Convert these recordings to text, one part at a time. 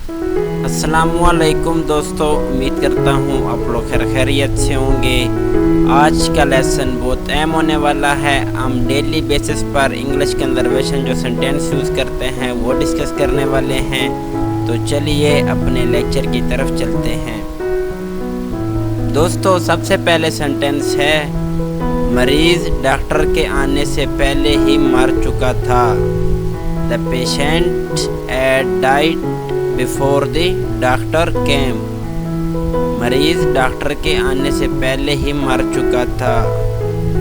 अस्सलाम वालेकुम दोस्तों, उम्मीद करता हूँ आप लोग खैरियत से होंगे। आज का लेसन बहुत अहम होने वाला है। हम डेली बेसिस पर इंग्लिश कन्वर्सेशन जो सेंटेंस यूज़ करते हैं वो डिस्कस करने वाले हैं। तो चलिए अपने लेक्चर की तरफ चलते हैं। दोस्तों, सबसे पहले सेंटेंस है, मरीज़ डॉक्टर के आने से पहले ही मर चुका था। The patient had died before the doctor came। मरीज़ डॉक्टर के आने से पहले ही मर चुका था।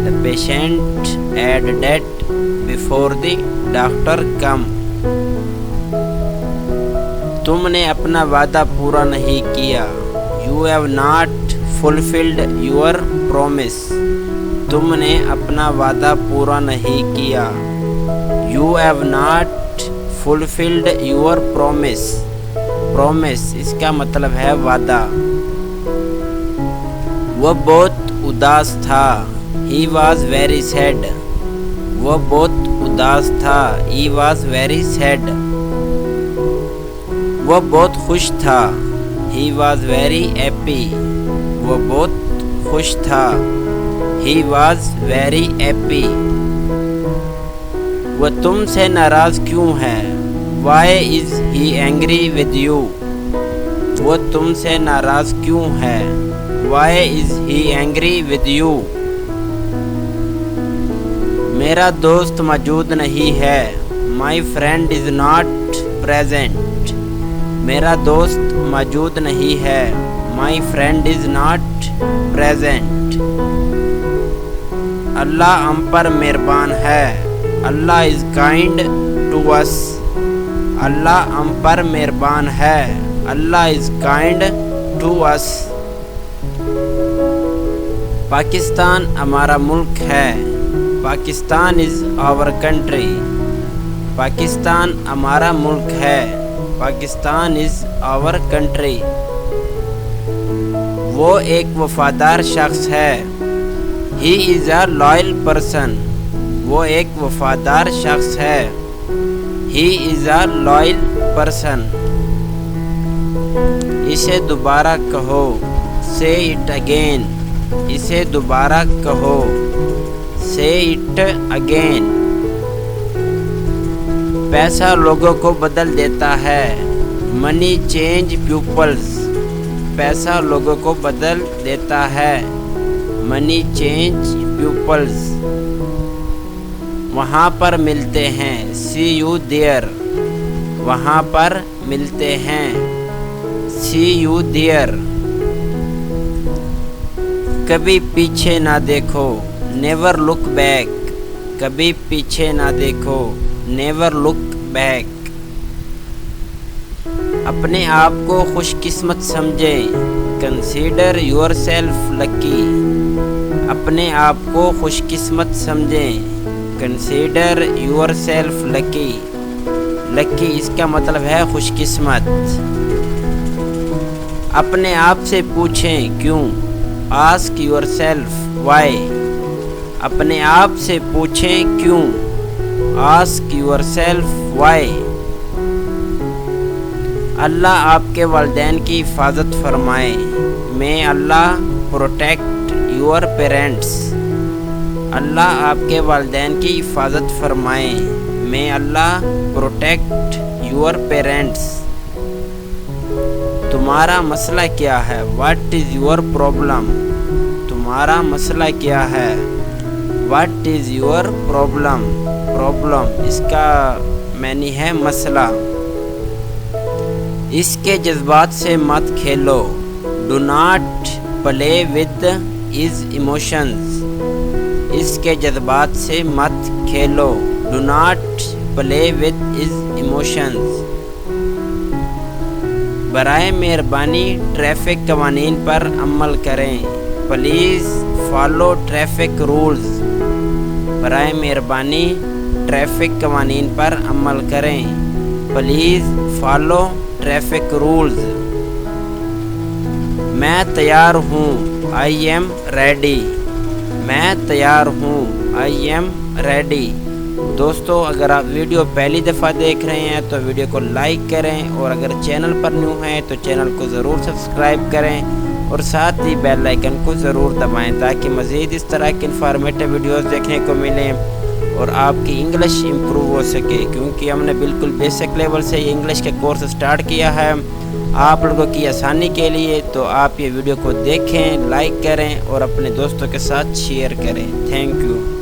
The patient had died before the doctor came। तुमने अपना वादा पूरा नहीं किया। You have not fulfilled your promise। तुमने अपना वादा पूरा नहीं किया। You have not fulfilled your promise। promise इसका मतलब है वादा। वह बहुत उदास था। He was very sad। वह बहुत उदास था। He was very sad। वह बहुत खुश था। He was very happy। वह बहुत खुश था। He was very happy۔ वह तुमसे नाराज़ क्यों है? Why is he angry with you? वह तुमसे नाराज़ क्यों है? Why is he angry with you? मेरा दोस्त मौजूद नहीं है। My friend is not present। मेरा दोस्त मौजूद नहीं है। My friend is not present। अल्लाह हम पर मेहरबान है। अल्लाह इज़ काइंड टू अस। अल्लाह हम पर मेहरबान है। अल्लाह is kind to us. Pakistan हमारा मुल्क है। Pakistan is our country. Pakistan हमारा मुल्क है। Pakistan is our country. वो एक वफादार शख्स है। He is a loyal person। वो एक वफादार शख्स है। He is a loyal person। इसे दोबारा कहो। Say it again। इसे दोबारा कहो। Say it again। पैसा लोगों को बदल देता है। Money change pupils। पैसा लोगों को बदल देता है। Money change pupils। वहाँ पर मिलते हैं। See you there। वहाँ पर मिलते हैं। See you there। कभी पीछे ना देखो। Never look back। कभी पीछे ना देखो। Never look back। अपने आप को खुशकिस्मत समझें। Consider yourself lucky। अपने आप को खुशकिस्मत समझें। Consider yourself lucky। Lucky इसका मतलब है खुशकिस्मत। अपने आप से पूछें क्यों। Ask yourself why। अपने आप से पूछें क्यों। Ask yourself why। अल्लाह आपके वालिदैन की हिफाजत फरमाए। May Allah protect your parents। अल्लाह आपके वालिदैन की हिफाजत फरमाए। May Allah protect your parents। तुम्हारा मसला क्या है? What is your problem? तुम्हारा मसला क्या है? What is your problem? Problem इसका मानी है मसला। इसके जज्बात से मत खेलो। Do not play with his emotions। इसके जज्बात से मत खेलो। Do not play with his emotions। बराए मेहरबानी ट्रैफिक कवानीन पर अमल करें। Please follow traffic rules. बराए मेहरबानी ट्रैफिक कवानीन पर अमल करें। Please follow traffic rules. मैं तैयार हूँ। I am ready. मैं तैयार हूँ। I am ready. دوستو اگر آپ ویڈیو پہلی دفعہ دیکھ رہے ہیں تو ویڈیو کو لائک کریں، اور اگر چینل پر نیو ہیں تو چینل کو ضرور سبسکرائب کریں اور ساتھ ہی بیل آئیکن کو ضرور دبائیں تاکہ مزید اس طرح کی انفارمیٹیو ویڈیوز دیکھنے کو ملیں اور آپ کی انگلش امپروو ہو سکے، کیونکہ ہم نے بالکل بیسک لیول سے یہ انگلش کے کورس سٹارٹ کیا ہے آپ لوگوں کی آسانی کے لیے۔ تو آپ یہ ویڈیو کو دیکھیں، لائک کریں اور اپنے دوستوں کے ساتھ شیئر کریں۔ Thank you.